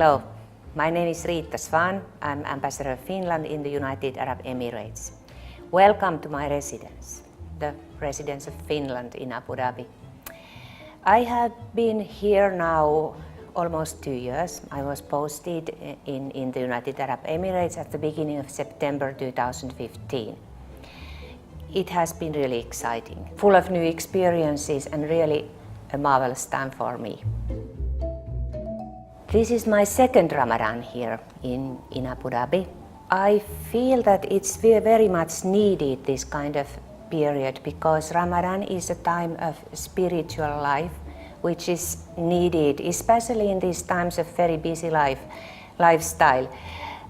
Hello, my name is Riitta Svan. I'm Ambassador of Finland in the United Arab Emirates. Welcome to my residence, the residence of Finland in Abu Dhabi. I have been here now almost 2 years. I was posted in the United Arab Emirates at the beginning of September 2015. It has been really exciting, full of new experiences and really a marvelous time for me. This is my second Ramadan here in Abu Dhabi. I feel that it's very much needed, this kind of period, because Ramadan is a time of spiritual life, which is needed, especially in these times of very busy lifestyle.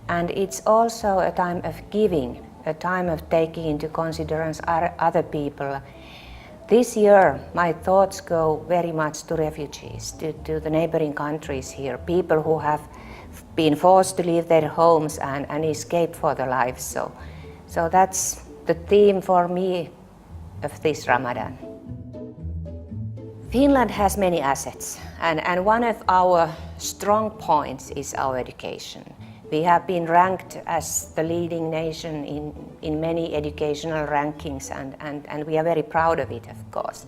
And it's also a time of giving, a time of taking into consideration other people. This year, my thoughts go very much to refugees, to the neighboring countries here, people who have been forced to leave their homes and escape for their lives. So that's the theme for me of this Ramadan. Finland has many assets, and one of our strong points is our education. We have been ranked as the leading nation in many educational rankings, and we are very proud of it, of course.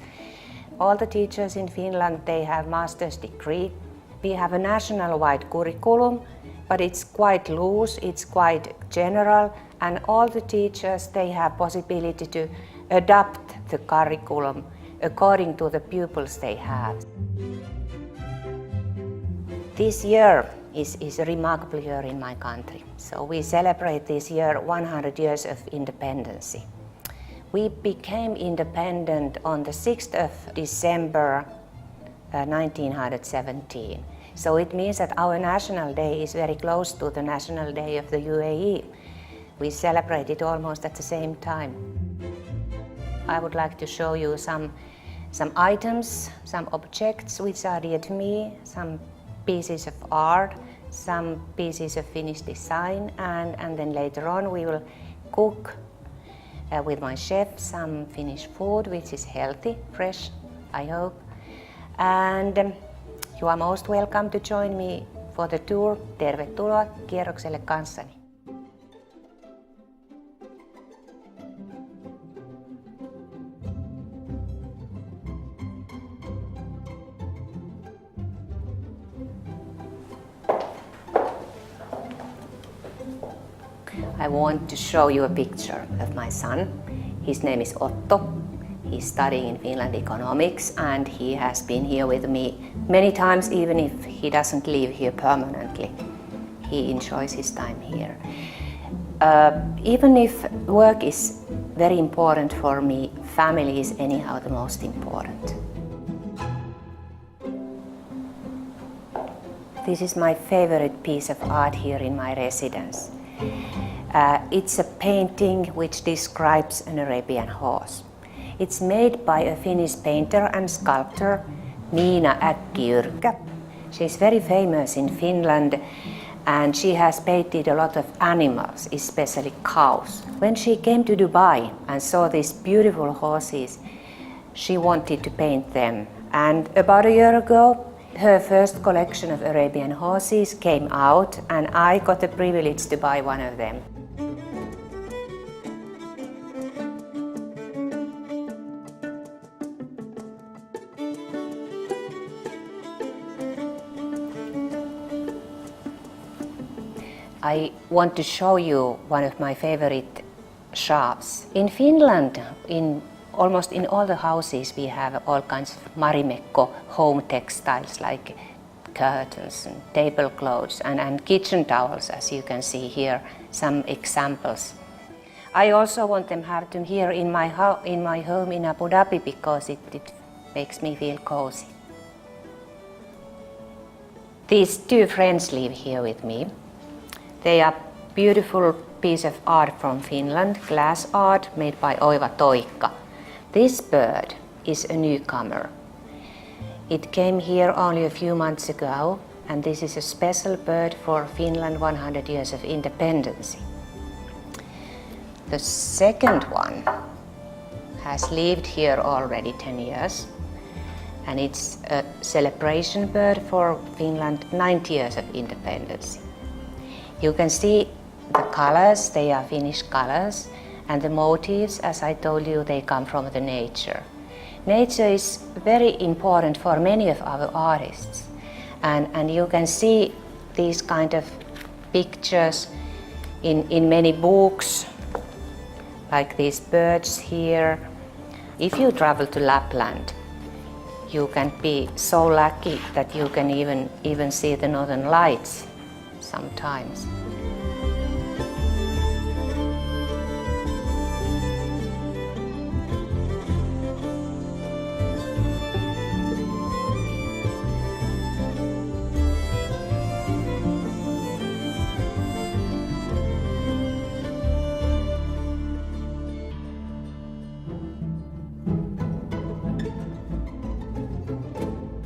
All the teachers in Finland, they have master's degree. We have a national-wide curriculum, but it's quite loose, it's quite general, and all the teachers, they have possibility to adapt the curriculum according to the pupils they have. This year is a remarkable year in my country. So we celebrate this year 100 years of independence. We became independent on the 6th of December 1917. So it means that our national day is very close to the national day of the UAE. We celebrate it almost at the same time. I would like to show you some items, some objects which are dear to me, some pieces of art, some pieces of finished design, and then later on we will cook with my chef some Finnish food which is healthy, fresh, I hope. And you are most welcome to join me for the tour. Tervetuloa kierrokselle kanssani. I want to show you a picture of my son. His name is Otto. He's studying in Finland economics, and he has been here with me many times, even if he doesn't live here permanently. He enjoys his time here. Even if work is very important for me, family is anyhow the most important. This is my favorite piece of art here in my residence. It's a painting which describes an Arabian horse. It's made by a Finnish painter and sculptor, Miina Äkkiyrkkä. She's very famous in Finland, and she has painted a lot of animals, especially cows. When she came to Dubai and saw these beautiful horses, she wanted to paint them. And about a year ago, her first collection of Arabian horses came out, and I got the privilege to buy one of them. I want to show you one of my favorite shops. In Finland, almost in all the houses, we have all kinds of Marimekko home textiles like curtains and tablecloths and kitchen towels, as you can see here, some examples. I also want them have them here in my home in Abu Dhabi because it makes me feel cozy. These two friends live here with me. They are beautiful piece of art from Finland, glass art made by Oiva Toikka. This bird is a newcomer. It came here only a few months ago, and this is a special bird for Finland 100 years of independence. The second one has lived here already 10 years, and it's a celebration bird for Finland 90 years of independence. You can see the colors, they are Finnish colors, and the motifs, as I told you, they come from the nature. Nature is very important for many of our artists, and you can see these kind of pictures in many books, like these birds here. If you travel to Lapland, you can be so lucky that you can even see the northern lights sometimes.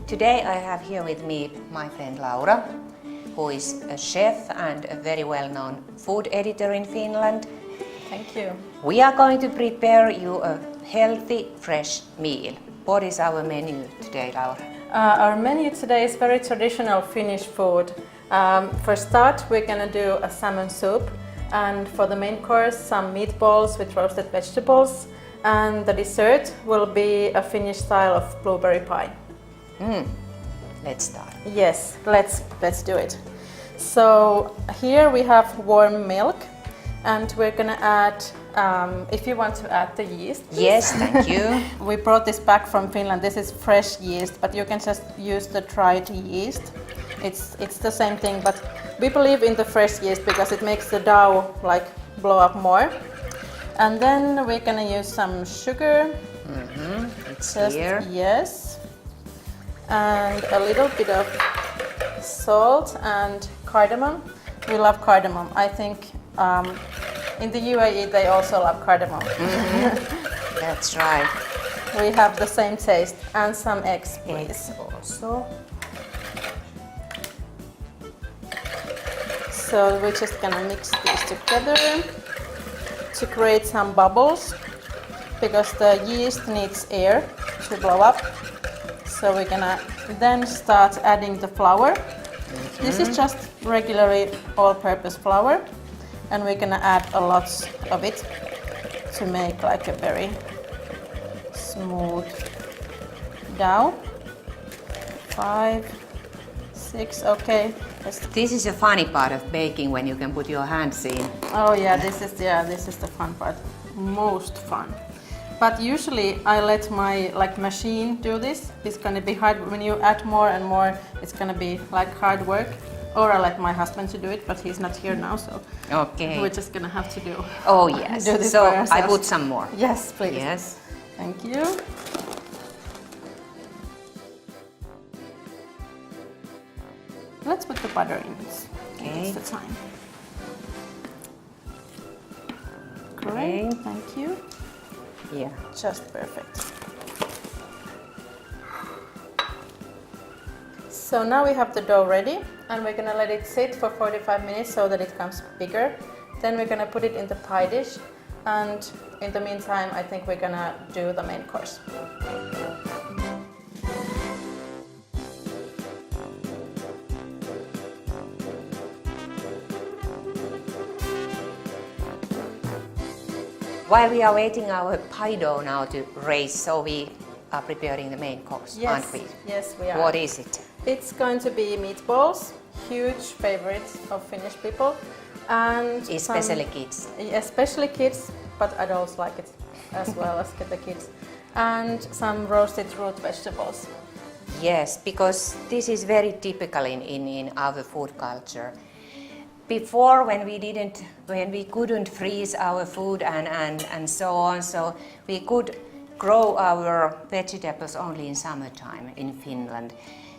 Today I have here with me my friend Laura, who is a chef and a very well-known food editor in Finland. Thank you. We are going to prepare you a healthy, fresh meal. What is our menu today, Laura? Our menu today is very traditional Finnish food. For start, we're gonna do a salmon soup, and for the main course, some meatballs with roasted vegetables, and the dessert will be a Finnish style of blueberry pie. Let's start. Yes, let's do it. So here we have warm milk, and we're gonna add, if you want to add the yeast. Please. Yes, thank you. We brought this back from Finland. This is fresh yeast, but you can just use the dried yeast. It's the same thing, but we believe in the fresh yeast because it makes the dough like blow up more. And then we're gonna use some sugar. It's here. Yes. And a little bit of salt and cardamom. We love cardamom. I think in the UAE they also love cardamom. That's right. We have the same taste. And some eggs, please. Eggs also. So we're just gonna mix these together to create some bubbles because the yeast needs air to blow up. So we're gonna then start adding the flour. This is just regular all-purpose flour, and we're gonna add a lot of it to make like a very smooth dough. 5, 6, okay. This is a funny part of baking when you can put your hands in. Oh yeah, this is the fun part, most fun. But usually I let my machine do this. It's gonna be hard when you add more and more. It's gonna be like hard work. Or I let my husband to do it, but he's not here now, so okay. We're just gonna have to do. Oh yes. Do this so for ourselves. I put some more. Yes, please. Yes. Thank you. Let's put the butter in. Okay. It's the time. Great. Okay. Thank you. Yeah. Just perfect. So now we have the dough ready, and we're gonna let it sit for 45 minutes so that it comes bigger. Then we're gonna put it in the pie dish, and in the meantime I think we're gonna do the main course. While we are waiting our pie dough now to raise, so we are preparing the main course, aren't we? Yes, we are. What is it? It's going to be meatballs, huge favorites of Finnish people, and Especially kids. Especially kids, but adults like it as well as the kids. And some roasted root vegetables. Yes, because this is very typical in our food culture. Before, when we couldn't freeze our food and so on, so we could grow our vegetables only in summertime in Finland.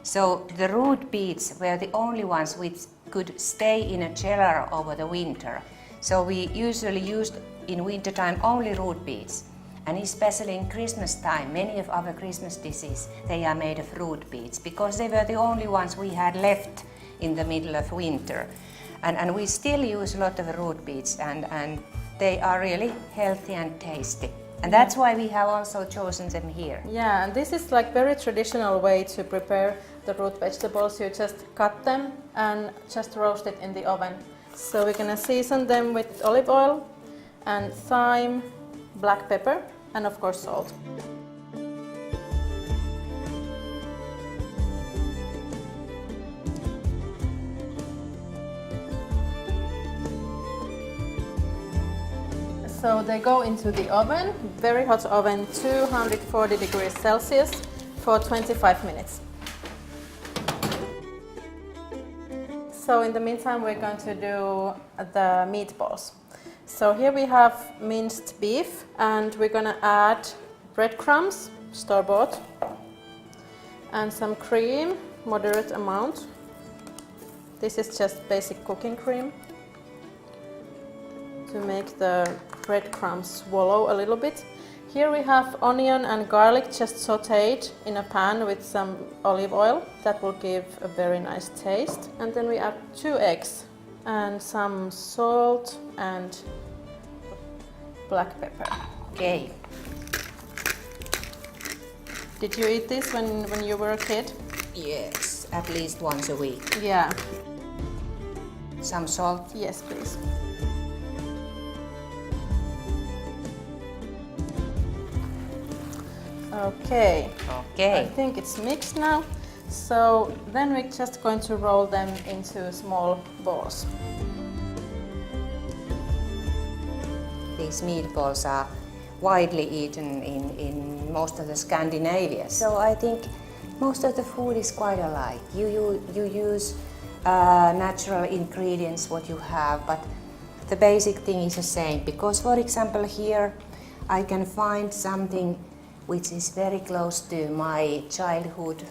So the root beets were the only ones which could stay in a cellar over the winter. So we usually used in wintertime only root beets. And especially in Christmas time, many of our Christmas dishes, they are made of root beets because they were the only ones we had left in the middle of winter. And we still use a lot of root beets, and they are really healthy and tasty. And that's why we have also chosen them here. Yeah, and this is like very traditional way to prepare the root vegetables. You just cut them and just roast it in the oven. So we're gonna season them with olive oil and thyme, black pepper, and of course salt. So they go into the oven, very hot oven, 240 degrees Celsius for 25 minutes. So in the meantime, we're going to do the meatballs. So here we have minced beef, and we're going to add breadcrumbs, store-bought, and some cream, moderate amount. This is just basic cooking cream to make the breadcrumbs swallow a little bit. Here we have onion and garlic just sautéed in a pan with some olive oil. That will give a very nice taste. And then we add 2 eggs and some salt and black pepper. Okay. Did you eat this when you were a kid? Yes, at least once a week. Yeah. Some salt. Yes, please. Okay. Okay. I think it's mixed now. So then we're just going to roll them into small balls. These meatballs are widely eaten in most of the Scandinavia. So I think most of the food is quite alike. You use natural ingredients, what you have, but the basic thing is the same. Because, for example, here I can find something which is very close to my childhood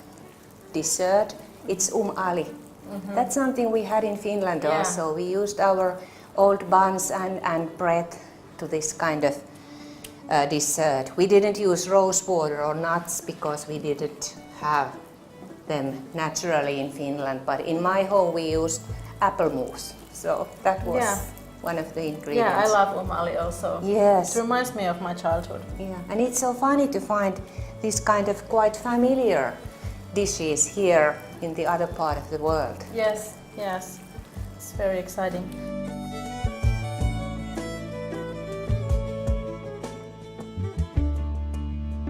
dessert. It's ali. Mm-hmm. That's something we had in Finland also. We used our old buns and bread to this kind of dessert. We didn't use rose water or nuts because we didn't have them naturally in Finland, but in my home we used apple mousse. So that was one of the ingredients. Yeah, I love ali also. Yes. It reminds me of my childhood. Yeah, and it's so funny to find this kind of quite familiar dishes here in the other part of the world. Yes, yes. It's very exciting.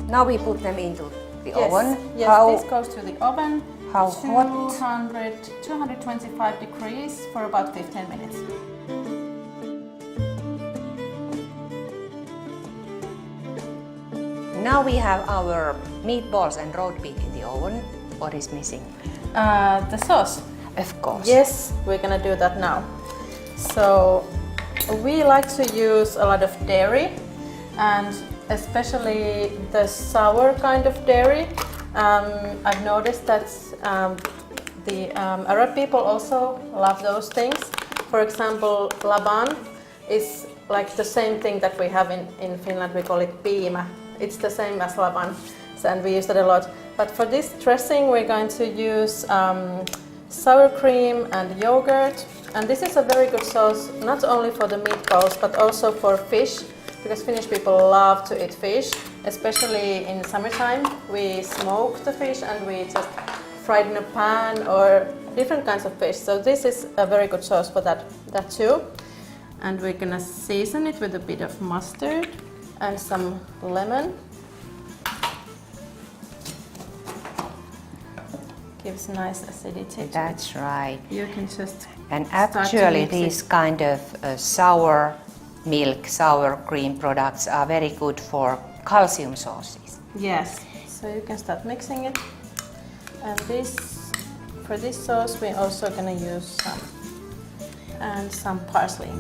Now we put them into the oven. Yes, this goes to the oven. How hot? 225 degrees for about 15 minutes. Now we have our meatballs and roast beef in the oven. What is missing? The sauce. Of course. Yes, we're gonna do that now. So we like to use a lot of dairy, and especially the sour kind of dairy. I've noticed that the Arab people also love those things. For example, laban is like the same thing that we have in Finland. We call it piimä. It's the same as laban, and we use that a lot. But for this dressing, we're going to use sour cream and yogurt. And this is a very good sauce, not only for the meatballs, but also for fish, because Finnish people love to eat fish, especially in summertime. We smoke the fish and we just fry it in a pan or different kinds of fish. So this is a very good sauce for that too. And we're gonna season it with a bit of mustard and some lemon. Gives nice acidity. That's right. You can just and actually these kind of sour milk, sour cream products are very good for calcium sources. Yes. So you can start mixing it. And for this sauce we're also gonna use some parsley.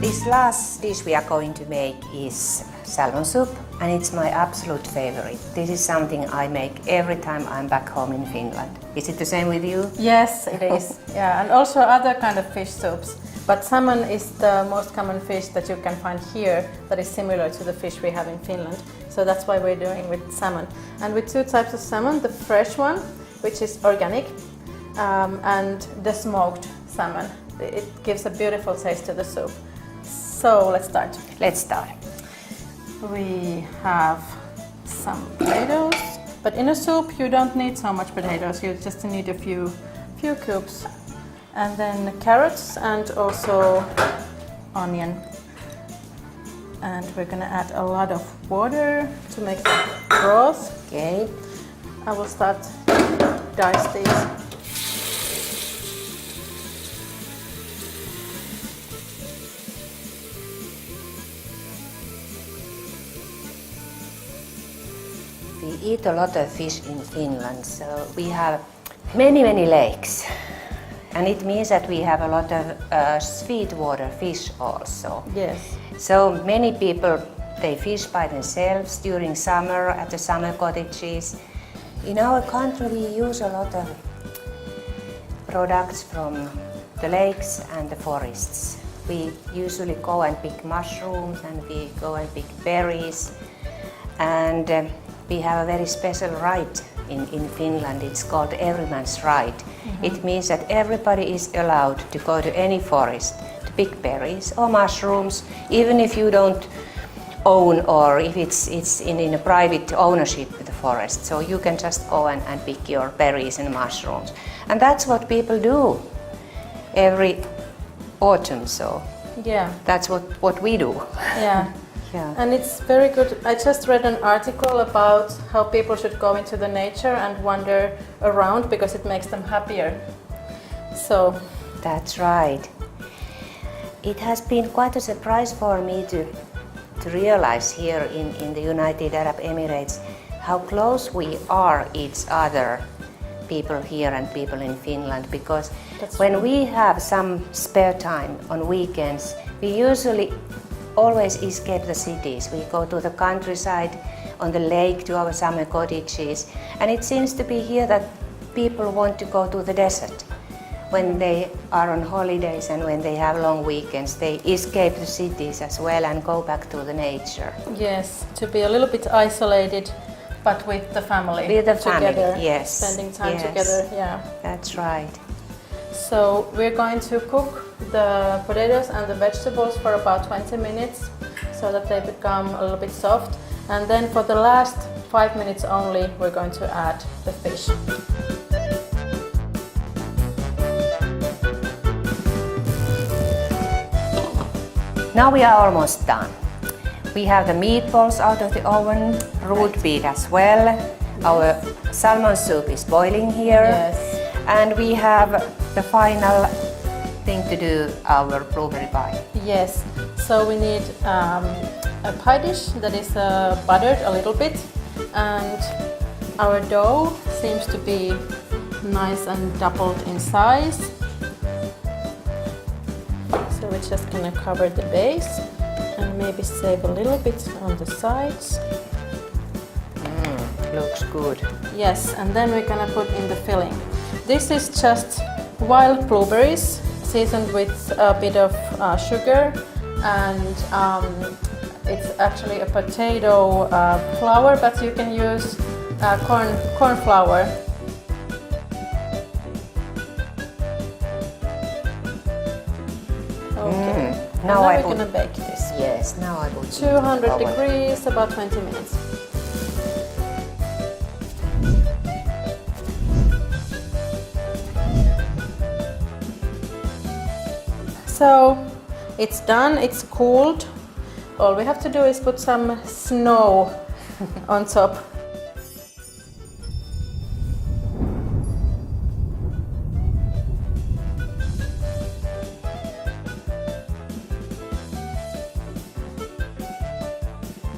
This last dish we are going to make is salmon soup, and it's my absolute favorite. This is something I make every time I'm back home in Finland. Is it the same with you? Yes, it is. Yeah, and also other kind of fish soups. But salmon is the most common fish that you can find here that is similar to the fish we have in Finland. So that's why we're doing with salmon. And with two types of salmon, the fresh one, which is organic, and the smoked salmon. It gives a beautiful taste to the soup. So let's start. Let's start. We have some potatoes, but in a soup you don't need so much potatoes, you just need a few cubes. And then carrots and also onion. And we're gonna add a lot of water to make the broth. Okay. I will start dice these. We eat a lot of fish in Finland, so we have many lakes. And it means that we have a lot of sweetwater fish also. Yes. So many people, they fish by themselves during summer at the summer cottages. In our country we use a lot of products from the lakes and the forests. We usually go and pick mushrooms and we go and pick berries. And we have a very special right in Finland. It's called everyman's right. Mm-hmm. It means that everybody is allowed to go to any forest to pick berries or mushrooms, even if you don't own or if it's in a private ownership of the forest. So you can just go and pick your berries and mushrooms. And that's what people do every autumn. So yeah, that's what we do. Yeah. Yeah. And it's very good. I just read an article about how people should go into the nature and wander around because it makes them happier. So that's right. It has been quite a surprise for me to realize here in the United Arab Emirates how close we are each other, people here and people in Finland, because when we have some spare time on weekends, we usually always escape the cities. We go to the countryside, on the lake, to our summer cottages. And it seems to be here that people want to go to the desert. When they are on holidays and when they have long weekends, they escape the cities as well and go back to the nature. Yes, to be a little bit isolated, but with the family. With the together, family, yes. Spending time yes. together, yeah. That's right. So we're going to cook the potatoes and the vegetables for about 20 minutes so that they become a little bit soft. And then for the last 5 minutes only, we're going to add the fish. Now we are almost done. We have the meatballs out of the oven, root beef as well. Our salmon soup is boiling here. Yes. And we have the final thing to do, our blueberry pie. Yes, so we need a pie dish that is buttered a little bit, and our dough seems to be nice and doubled in size. So we're just gonna cover the base and maybe save a little bit on the sides. Looks good. Yes, and then we're gonna put in the filling. This is just wild blueberries seasoned with a bit of sugar, and it's actually a potato flour, but you can use corn flour. Okay. Now we're gonna bake this. Yes, now I will. 200 degrees, about 20 minutes. So it's done, it's cooled. All we have to do is put some snow on top.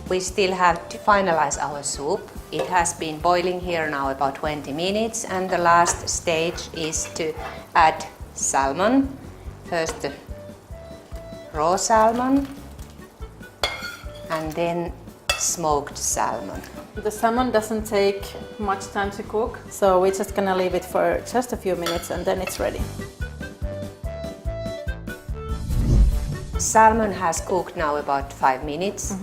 We still have to finalize our soup. It has been boiling here now about 20 minutes, and the last stage is to add salmon. First the raw salmon and then smoked salmon. The salmon doesn't take much time to cook, so we're just gonna leave it for just a few minutes and then it's ready. salmon has cooked now about 5 minutes.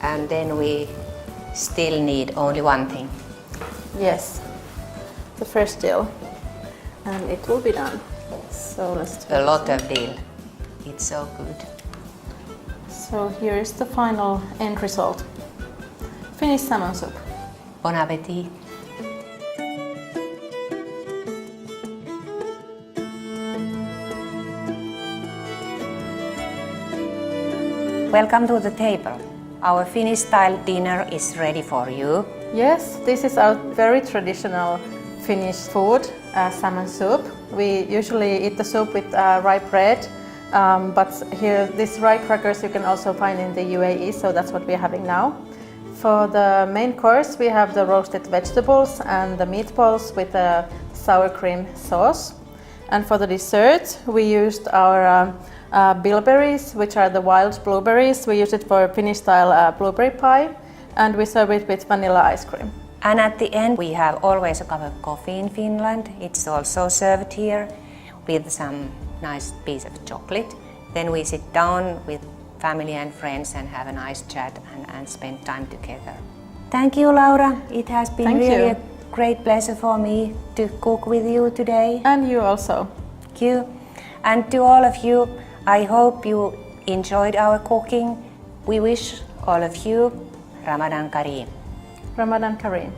And then we still need only one thing. Yes, the first dill, and it will be done. So let's do A lot of dill. It's so good. So here is the final end result. Finished salmon soup. Bon appetit. Welcome to the table. Our Finnish-style dinner is ready for you. Yes, this is our very traditional Finnish food, salmon soup. We usually eat the soup with rye bread, but here these rye crackers you can also find in the UAE, so that's what we're having now. For the main course we have the roasted vegetables and the meatballs with a sour cream sauce. And for the dessert we used our bilberries, which are the wild blueberries. We use it for Finnish-style blueberry pie, and we serve it with vanilla ice cream. And at the end we have always a cup of coffee in Finland. It's also served here with some nice piece of chocolate. Then we sit down with family and friends and have a nice chat and spend time together. Thank you, Laura. It has been really a great pleasure for me to cook with you today. And you also. Thank you. And to all of you, I hope you enjoyed our cooking. We wish all of you Ramadan Kareem. Ramadan Kareem.